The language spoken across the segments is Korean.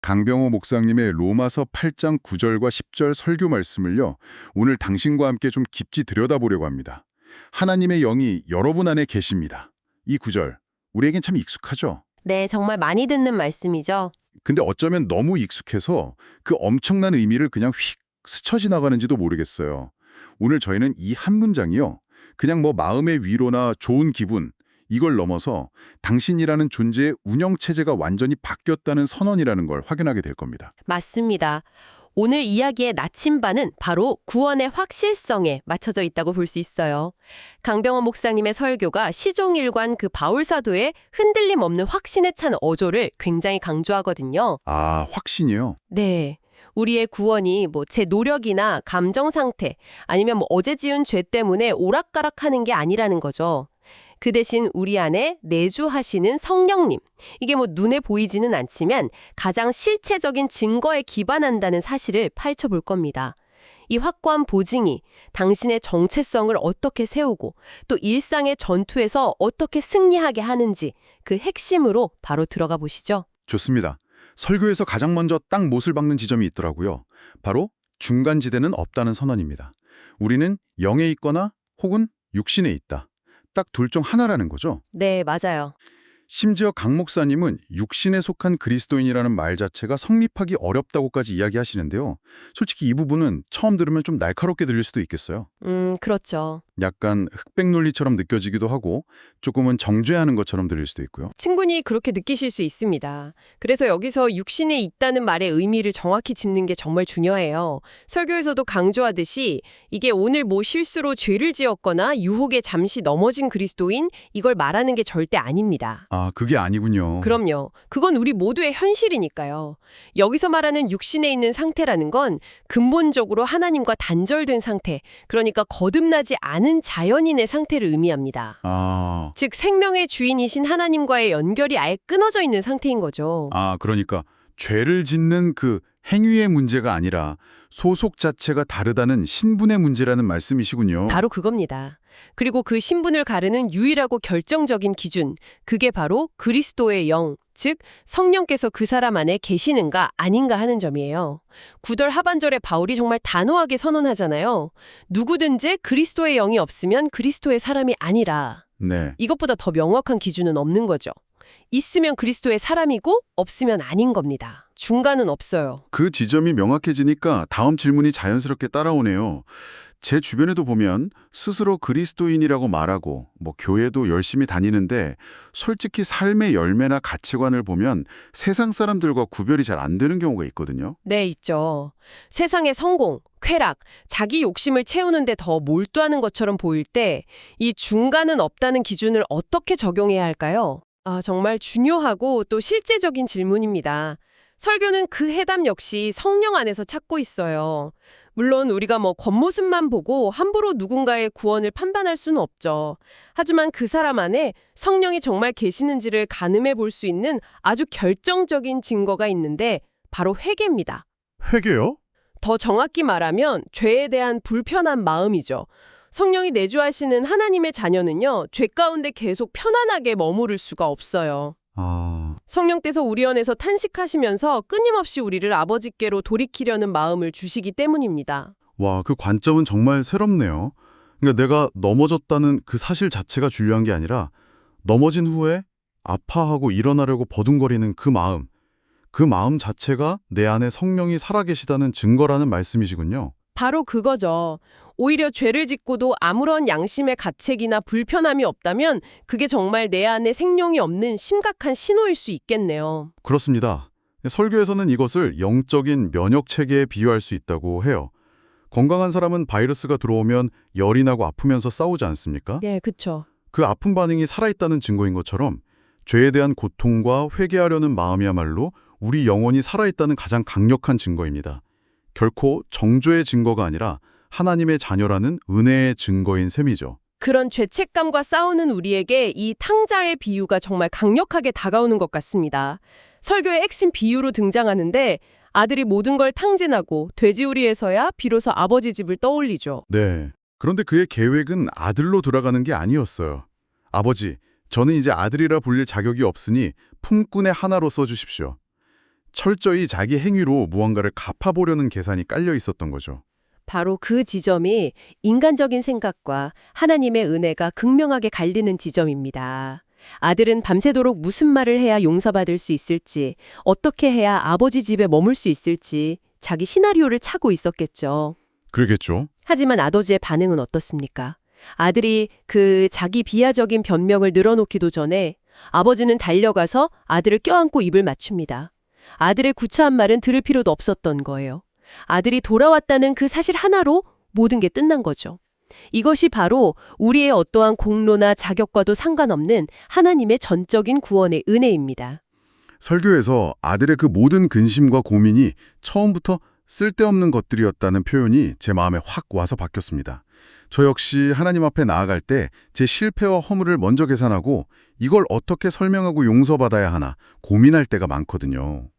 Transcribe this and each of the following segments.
강병호 목사님의 로마서 8장 9절과 10절 설교 말씀을요, 오늘 당신과 함께 좀 깊이 들여다보려고 합니다. 하나님의 영이 여러분 안에 계십니다. 이 구절, 우리에겐 참 익숙하죠? 네, 정말 많이 듣는 말씀이죠. 근데 어쩌면 너무 익숙해서 그 엄청난 의미를 그냥 휙 스쳐 지나가는지도 모르겠어요. 오늘 저희는 이 한 문장이요, 그냥 뭐 마음의 위로나 좋은 기분, 이걸 넘어서 당신이라는 존재의 운영체제가 완전히 바뀌었다는 선언이라는 걸 확인하게 될 겁니다. 맞습니다. 오늘 이야기의 나침반은 바로 구원의 확실성에 맞춰져 있다고 볼 수 있어요. 강병원 목사님의 설교가 시종일관 그 바울사도의 흔들림 없는 확신에 찬 어조를 굉장히 강조하거든요. 아, 확신이요? 네. 우리의 구원이 제 노력이나 감정 상태, 아니면 어제 지은 죄 때문에 오락가락하는 게 아니라는 거죠. 그 대신 우리 안에 내주하시는 성령님, 이게 눈에 보이지는 않지만 가장 실체적인 증거에 기반한다는 사실을 파헤쳐볼 겁니다. 이 확고한 보증이 당신의 정체성을 어떻게 세우고 또 일상의 전투에서 어떻게 승리하게 하는지 그 핵심으로 바로 들어가 보시죠. 좋습니다. 설교에서 가장 먼저 딱 못을 박는 지점이 있더라고요. 바로 중간지대는 없다는 선언입니다. 우리는 영에 있거나 혹은 육신에 있다. 딱 둘 중 하나라는 거죠. 네, 맞아요. 심지어 강 목사님은 육신에 속한 그리스도인이라는 말 자체가 성립하기 어렵다고까지 이야기하시는데요. 솔직히 이 부분은 처음 들으면 좀 날카롭게 들릴 수도 있겠어요. 그렇죠. 약간 흑백 논리처럼 느껴지기도 하고 조금은 정죄하는 것처럼 들릴 수도 있고요. 충분히 그렇게 느끼실 수 있습니다. 그래서 여기서 육신에 있다는 말의 의미를 정확히 짚는 게 정말 중요해요. 설교에서도 강조하듯이 이게 오늘 실수로 죄를 지었거나 유혹에 잠시 넘어진 그리스도인, 이걸 말하는 게 절대 아닙니다. 아, 그게 아니군요. 그럼요. 그건 우리 모두의 현실이니까요. 여기서 말하는 육신에 있는 상태라는 건 근본적으로 하나님과 단절된 상태, 그러니까 거듭나지 않은 자연인의 상태를 의미합니다. 아, 즉 생명의 주인이신 하나님과의 연결이 아예 끊어져 있는 상태인 거죠. 그러니까 죄를 짓는 그 행위의 문제가 아니라 소속 자체가 다르다는 신분의 문제라는 말씀이시군요. 바로 그겁니다. 그리고 그 신분을 가르는 유일하고 결정적인 기준, 그게 바로 그리스도의 영, 즉 성령께서 그 사람 안에 계시는가 아닌가 하는 점이에요. 9절 하반절에 바울이 정말 단호하게 선언하잖아요. 누구든지 그리스도의 영이 없으면 그리스도의 사람이 아니라. 네. 이것보다 더 명확한 기준은 없는 거죠. 있으면 그리스도의 사람이고 없으면 아닌 겁니다. 중간은 없어요. 그 지점이 명확해지니까 다음 질문이 자연스럽게 따라오네요. 제 주변에도 보면 스스로 그리스도인이라고 말하고 교회도 열심히 다니는데 솔직히 삶의 열매나 가치관을 보면 세상 사람들과 구별이 잘 안 되는 경우가 있거든요. 네, 있죠. 세상의 성공, 쾌락, 자기 욕심을 채우는데 더 몰두하는 것처럼 보일 때 이 중간은 없다는 기준을 어떻게 적용해야 할까요? 정말 중요하고 또 실제적인 질문입니다. 설교는 그 해답 역시 성령 안에서 찾고 있어요. 물론 우리가 겉모습만 보고 함부로 누군가의 구원을 판단할 수는 없죠. 하지만 그 사람 안에 성령이 정말 계시는지를 가늠해 볼 수 있는 아주 결정적인 증거가 있는데 바로 회개입니다. 회개요? 더 정확히 말하면 죄에 대한 불편한 마음이죠. 성령이 내주하시는 하나님의 자녀는요, 죄 가운데 계속 편안하게 머무를 수가 없어요. 성령께서 우리 안에서 탄식하시면서 끊임없이 우리를 아버지께로 돌이키려는 마음을 주시기 때문입니다. 와, 그 관점은 정말 새롭네요. 그러니까 내가 넘어졌다는 그 사실 자체가 중요한 게 아니라 넘어진 후에 아파하고 일어나려고 버둥거리는 그 마음 자체가 내 안에 성령이 살아계시다는 증거라는 말씀이시군요. 바로 그거죠. 오히려 죄를 짓고도 아무런 양심의 가책이나 불편함이 없다면 그게 정말 내 안에 생명이 없는 심각한 신호일 수 있겠네요. 그렇습니다. 설교에서는 이것을 영적인 면역체계에 비유할 수 있다고 해요. 건강한 사람은 바이러스가 들어오면 열이 나고 아프면서 싸우지 않습니까? 네, 그쵸. 그 아픈 반응이 살아있다는 증거인 것처럼 죄에 대한 고통과 회개하려는 마음이야말로 우리 영혼이 살아있다는 가장 강력한 증거입니다. 결코 정죄의 증거가 아니라 하나님의 자녀라는 은혜의 증거인 셈이죠. 그런 죄책감과 싸우는 우리에게 이 탕자의 비유가 정말 강력하게 다가오는 것 같습니다. 설교의 핵심 비유로 등장하는데 아들이 모든 걸 탕진하고 돼지우리에서야 비로소 아버지 집을 떠올리죠. 네. 그런데 그의 계획은 아들로 돌아가는 게 아니었어요. 아버지, 저는 이제 아들이라 불릴 자격이 없으니 품꾼의 하나로 써주십시오. 철저히 자기 행위로 무언가를 갚아보려는 계산이 깔려 있었던 거죠. 바로 그 지점이 인간적인 생각과 하나님의 은혜가 극명하게 갈리는 지점입니다. 아들은 밤새도록 무슨 말을 해야 용서받을 수 있을지, 어떻게 해야 아버지 집에 머물 수 있을지 자기 시나리오를 차고 있었겠죠. 그러겠죠. 하지만 아버지의 반응은 어떻습니까? 아들이 그 자기 비하적인 변명을 늘어놓기도 전에 아버지는 달려가서 아들을 껴안고 입을 맞춥니다. 아들의 구차한 말은 들을 필요도 없었던 거예요. 아들이 돌아왔다는 그 사실 하나로 모든 게 끝난 거죠. 이것이 바로 우리의 어떠한 공로나 자격과도 상관없는 하나님의 전적인 구원의 은혜입니다. 설교에서 아들의 그 모든 근심과 고민이 처음부터 쓸데없는 것들이었다는 표현이 제 마음에 확 와서 바뀌었습니다. 저 역시 하나님 앞에 나아갈 때 제 실패와 허물을 먼저 계산하고 이걸 어떻게 설명하고 용서받아야 하나 고민할 때가 많거든요.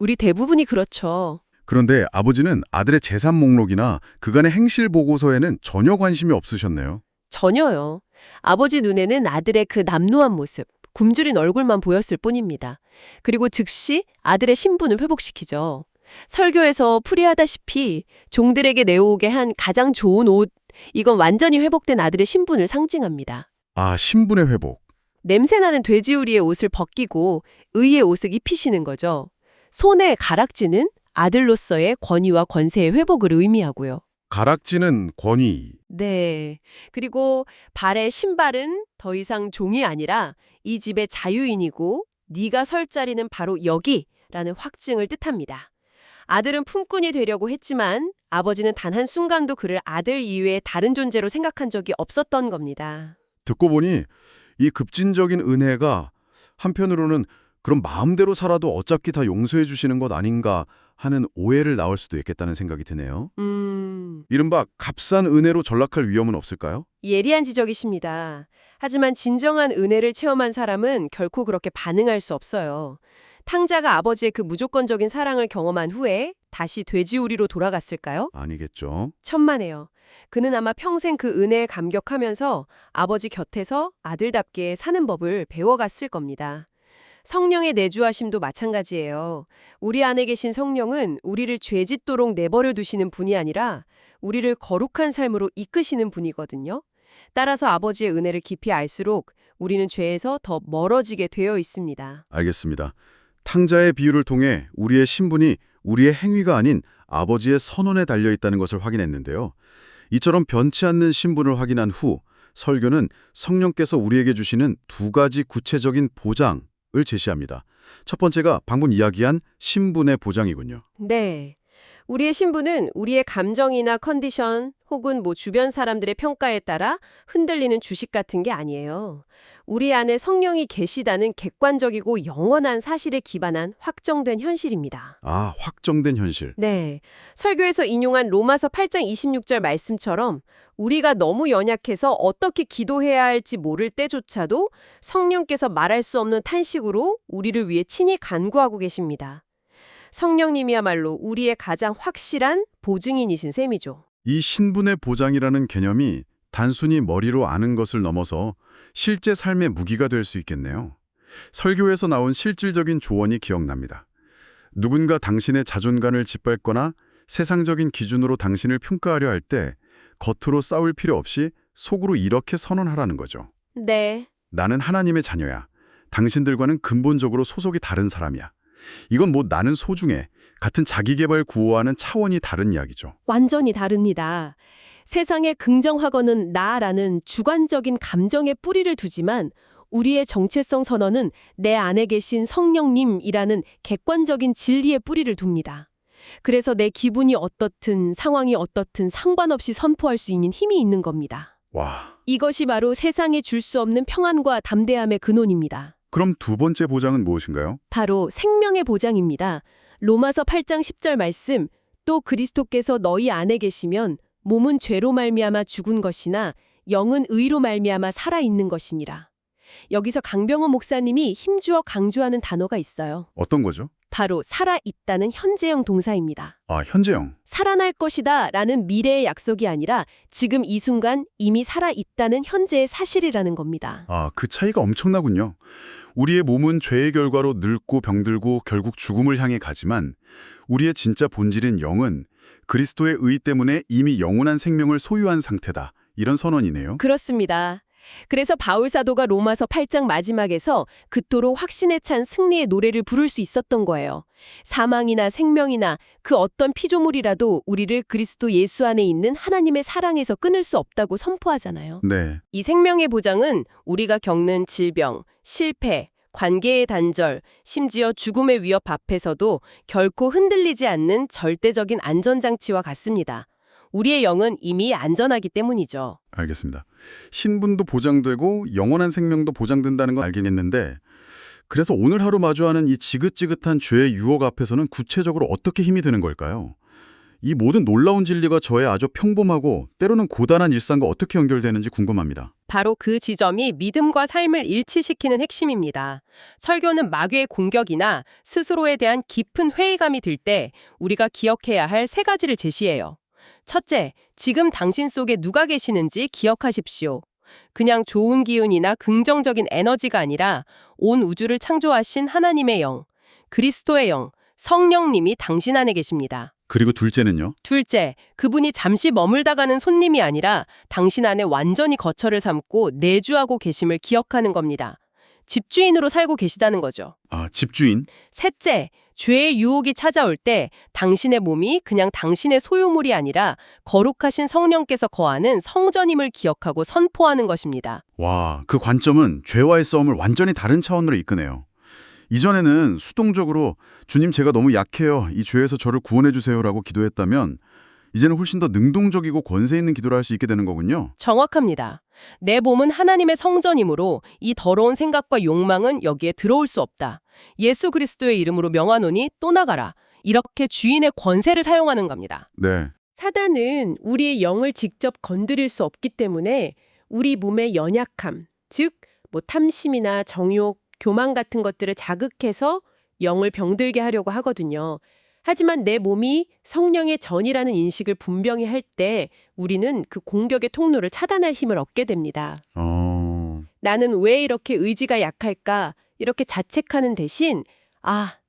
우리 대부분이 그렇죠. 그런데 아버지는 아들의 재산 목록이나 그간의 행실 보고서에는 전혀 관심이 없으셨네요. 전혀요. 아버지 눈에는 아들의 그 남루한 모습, 굶주린 얼굴만 보였을 뿐입니다. 그리고 즉시 아들의 신분을 회복시키죠. 설교에서 풀이하다시피 종들에게 내어오게 한 가장 좋은 옷, 이건 완전히 회복된 아들의 신분을 상징합니다. 아, 신분의 회복. 냄새나는 돼지우리의 옷을 벗기고 의의 옷을 입히시는 거죠. 손의 가락지는 아들로서의 권위와 권세의 회복을 의미하고요. 가락지는 권위. 네. 그리고 발의 신발은 더 이상 종이 아니라 이 집의 자유인이고 네가 설 자리는 바로 여기라는 확증을 뜻합니다. 아들은 품꾼이 되려고 했지만 아버지는 단 한순간도 그를 아들 이외의 다른 존재로 생각한 적이 없었던 겁니다. 듣고 보니 이 급진적인 은혜가 한편으로는 그럼 마음대로 살아도 어차피 다 용서해 주시는 것 아닌가 하는 오해를 낳을 수도 있겠다는 생각이 드네요. 이른바 값싼 은혜로 전락할 위험은 없을까요? 예리한 지적이십니다. 하지만 진정한 은혜를 체험한 사람은 결코 그렇게 반응할 수 없어요. 탕자가 아버지의 그 무조건적인 사랑을 경험한 후에 다시 돼지우리로 돌아갔을까요? 아니겠죠. 천만에요. 그는 아마 평생 그 은혜에 감격하면서 아버지 곁에서 아들답게 사는 법을 배워갔을 겁니다. 성령의 내주하심도 마찬가지예요. 우리 안에 계신 성령은 우리를 죄짓도록 내버려 두시는 분이 아니라 우리를 거룩한 삶으로 이끄시는 분이거든요. 따라서 아버지의 은혜를 깊이 알수록 우리는 죄에서 더 멀어지게 되어 있습니다. 알겠습니다. 탕자의 비유를 통해 우리의 신분이 우리의 행위가 아닌 아버지의 선언에 달려있다는 것을 확인했는데요. 이처럼 변치 않는 신분을 확인한 후 설교는 성령께서 우리에게 주시는 두 가지 구체적인 보장을 제시합니다. 첫 번째가 방금 이야기한 신분의 보장이군요. 네. 우리의 신분은 우리의 감정이나 컨디션 혹은 주변 사람들의 평가에 따라 흔들리는 주식 같은 게 아니에요. 우리 안에 성령이 계시다는 객관적이고 영원한 사실에 기반한 확정된 현실입니다. 아, 확정된 현실. 네. 설교에서 인용한 로마서 8장 26절 말씀처럼 우리가 너무 연약해서 어떻게 기도해야 할지 모를 때조차도 성령께서 말할 수 없는 탄식으로 우리를 위해 친히 간구하고 계십니다. 성령님이야말로 우리의 가장 확실한 보증인이신 셈이죠. 이 신분의 보장이라는 개념이 단순히 머리로 아는 것을 넘어서 실제 삶의 무기가 될 수 있겠네요. 설교에서 나온 실질적인 조언이 기억납니다. 누군가 당신의 자존감을 짓밟거나 세상적인 기준으로 당신을 평가하려 할 때 겉으로 싸울 필요 없이 속으로 이렇게 선언하라는 거죠. 네. 나는 하나님의 자녀야. 당신들과는 근본적으로 소속이 다른 사람이야. 이건 나는 소중해. 같은 자기계발 구호와는 차원이 다른 이야기죠. 완전히 다릅니다. 세상의 긍정하거는 나라는 주관적인 감정에 뿌리를 두지만 우리의 정체성 선언은 내 안에 계신 성령님이라는 객관적인 진리에 뿌리를 둡니다. 그래서 내 기분이 어떻든 상황이 어떻든 상관없이 선포할 수 있는 힘이 있는 겁니다. 와. 이것이 바로 세상에 줄 수 없는 평안과 담대함의 근원입니다. 그럼 두 번째 보장은 무엇인가요? 바로 생명의 보장입니다. 로마서 8장 10절 말씀, 또 그리스도께서 너희 안에 계시면 몸은 죄로 말미암아 죽은 것이나 영은 의로 말미암아 살아있는 것이니라. 여기서 강병호 목사님이 힘주어 강조하는 단어가 있어요. 어떤 거죠? 바로 살아있다는 현재형 동사입니다. 아, 현재형. 살아날 것이다 라는 미래의 약속이 아니라 지금 이 순간 이미 살아있다는 현재의 사실이라는 겁니다. 아, 그 차이가 엄청나군요. 우리의 몸은 죄의 결과로 늙고 병들고 결국 죽음을 향해 가지만 우리의 진짜 본질인 영은 그리스도의 의 때문에 이미 영원한 생명을 소유한 상태다. 이런 선언이네요. 그렇습니다. 그래서 바울 사도가 로마서 8장 마지막에서 그토록 확신에 찬 승리의 노래를 부를 수 있었던 거예요. 사망이나 생명이나 그 어떤 피조물이라도 우리를 그리스도 예수 안에 있는 하나님의 사랑에서 끊을 수 없다고 선포하잖아요. 네, 이 생명의 보장은 우리가 겪는 질병, 실패, 관계의 단절, 심지어 죽음의 위협 앞에서도 결코 흔들리지 않는 절대적인 안전장치와 같습니다. 우리의 영은 이미 안전하기 때문이죠. 알겠습니다. 신분도 보장되고 영원한 생명도 보장된다는 건 알긴 했는데 그래서 오늘 하루 마주하는 이 지긋지긋한 죄의 유혹 앞에서는 구체적으로 어떻게 힘이 드는 걸까요? 이 모든 놀라운 진리가 저의 아주 평범하고 때로는 고단한 일상과 어떻게 연결되는지 궁금합니다. 바로 그 지점이 믿음과 삶을 일치시키는 핵심입니다. 설교는 마귀의 공격이나 스스로에 대한 깊은 회의감이 들 때 우리가 기억해야 할 세 가지를 제시해요. 첫째, 지금 당신 속에 누가 계시는지 기억하십시오. 그냥 좋은 기운이나 긍정적인 에너지가 아니라 온 우주를 창조하신 하나님의 영, 그리스도의 영, 성령님이 당신 안에 계십니다. 그리고 둘째는요? 둘째, 그분이 잠시 머물다가는 손님이 아니라 당신 안에 완전히 거처를 삼고 내주하고 계심을 기억하는 겁니다. 집주인으로 살고 계시다는 거죠. 아, 집주인? 셋째, 죄의 유혹이 찾아올 때 당신의 몸이 그냥 당신의 소유물이 아니라 거룩하신 성령께서 거하는 성전임을 기억하고 선포하는 것입니다. 와, 그 관점은 죄와의 싸움을 완전히 다른 차원으로 이끄네요. 이전에는 수동적으로 주님 제가 너무 약해요. 이 죄에서 저를 구원해 주세요라고 기도했다면 이제는 훨씬 더 능동적이고 권세 있는 기도를 할 수 있게 되는 거군요. 정확합니다. 내 몸은 하나님의 성전이므로 이 더러운 생각과 욕망은 여기에 들어올 수 없다. 예수 그리스도의 이름으로 명하노니 또 나가라. 이렇게 주인의 권세를 사용하는 겁니다. 네, 사단은 우리의 영을 직접 건드릴 수 없기 때문에 우리 몸의 연약함, 즉 탐심이나 정욕, 교만 같은 것들을 자극해서 영을 병들게 하려고 하거든요. 하지만 내 몸이 성령의 전이라는 인식을 분명히 할 때 우리는 그 공격의 통로를 차단할 힘을 얻게 됩니다. 나는 왜 이렇게 의지가 약할까? 이렇게 자책하는 대신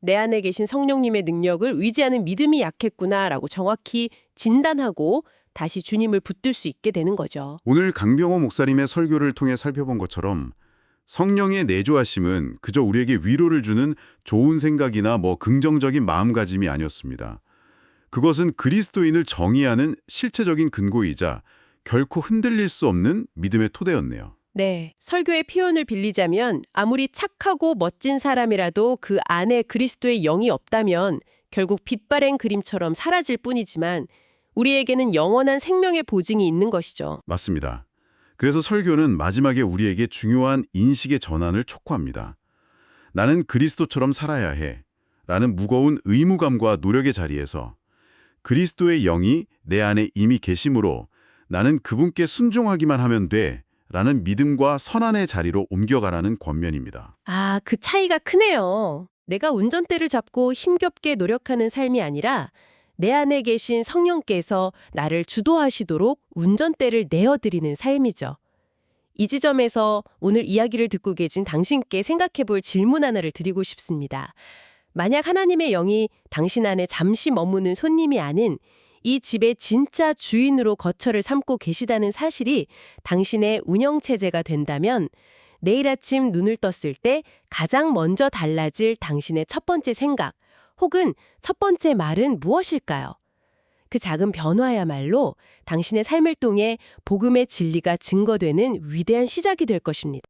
내 안에 계신 성령님의 능력을 의지하는 믿음이 약했구나라고 정확히 진단하고 다시 주님을 붙들 수 있게 되는 거죠. 오늘 강병호 목사님의 설교를 통해 살펴본 것처럼 성령의 내조하심은 그저 우리에게 위로를 주는 좋은 생각이나 긍정적인 마음가짐이 아니었습니다. 그것은 그리스도인을 정의하는 실체적인 근거이자 결코 흔들릴 수 없는 믿음의 토대였네요. 네, 설교의 표현을 빌리자면 아무리 착하고 멋진 사람이라도 그 안에 그리스도의 영이 없다면 결국 빛바랜 그림처럼 사라질 뿐이지만 우리에게는 영원한 생명의 보증이 있는 것이죠. 맞습니다. 그래서 설교는 마지막에 우리에게 중요한 인식의 전환을 촉구합니다. 나는 그리스도처럼 살아야 해. 라는 무거운 의무감과 노력의 자리에서 그리스도의 영이 내 안에 이미 계심으로 나는 그분께 순종하기만 하면 돼. 라는 믿음과 선안의 자리로 옮겨가라는 권면입니다. 그 차이가 크네요. 내가 운전대를 잡고 힘겹게 노력하는 삶이 아니라 내 안에 계신 성령께서 나를 주도하시도록 운전대를 내어드리는 삶이죠. 이 지점에서 오늘 이야기를 듣고 계신 당신께 생각해 볼 질문 하나를 드리고 싶습니다. 만약 하나님의 영이 당신 안에 잠시 머무는 손님이 아닌 이 집의 진짜 주인으로 거처를 삼고 계시다는 사실이 당신의 운영체제가 된다면 내일 아침 눈을 떴을 때 가장 먼저 달라질 당신의 첫 번째 생각 혹은 첫 번째 말은 무엇일까요? 그 작은 변화야말로 당신의 삶을 통해 복음의 진리가 증거되는 위대한 시작이 될 것입니다.